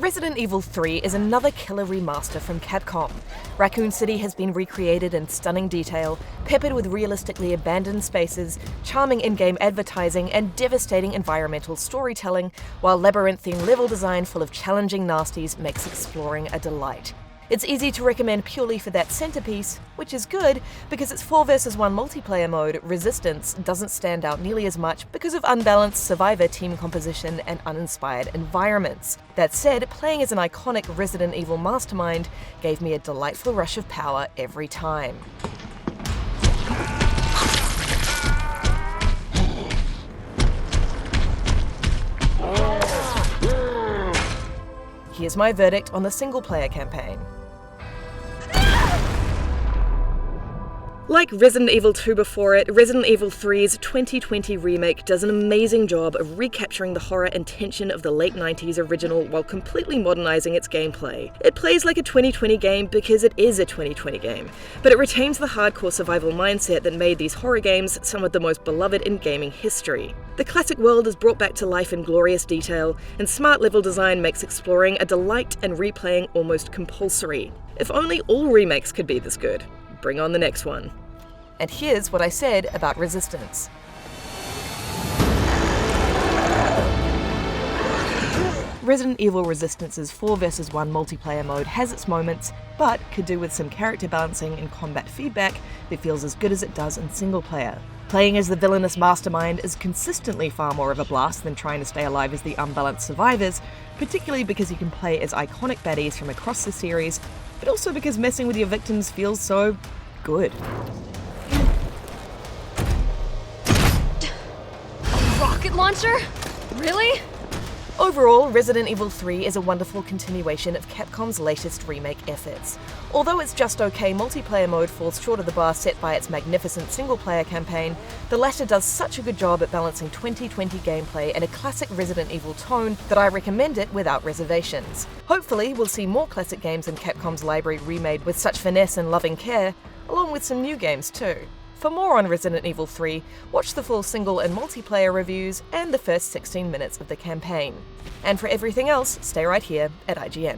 Resident Evil 3 is another killer remaster from Capcom. Raccoon City has been recreated in stunning detail, peppered with realistically abandoned spaces, charming in-game advertising, and devastating environmental storytelling, while labyrinthine level design full of challenging nasties makes exploring a delight. It's easy to recommend purely for that centerpiece, which is good because its 4 vs 1 multiplayer mode, Resistance, doesn't stand out nearly as much because of unbalanced survivor team composition and uninspired environments. That said, playing as an iconic Resident Evil mastermind gave me a delightful rush of power every time. Here's my verdict on the single-player campaign. Like Resident Evil 2 before it, Resident Evil 3's 2020 remake does an amazing job of recapturing the horror and tension of the late 90s original while completely modernizing its gameplay. It plays like a 2020 game because it is a 2020 game, but it retains the hardcore survival mindset that made these horror games some of the most beloved in gaming history. The classic world is brought back to life in glorious detail, and smart level design makes exploring a delight and replaying almost compulsory. If only all remakes could be this good. Bring on the next one. And here's what I said about Resistance. Resident Evil Resistance's 4 vs 1 multiplayer mode has its moments, but could do with some character balancing and combat feedback that feels as good as it does in single player. Playing as the villainous mastermind is consistently far more of a blast than trying to stay alive as the unbalanced survivors, particularly because you can play as iconic baddies from across the series, but also because messing with your victims feels so good. A rocket launcher? Really? Overall, Resident Evil 3 is a wonderful continuation of Capcom's latest remake efforts. Although its just okay multiplayer mode falls short of the bar set by its magnificent single-player campaign, the latter does such a good job at balancing 2020 gameplay and a classic Resident Evil tone that I recommend it without reservations. Hopefully, we'll see more classic games in Capcom's library remade with such finesse and loving care, along with some new games too. For more on Resident Evil 3, watch the full single and multiplayer reviews and the first 16 minutes of the campaign. And for everything else, stay right here at IGN.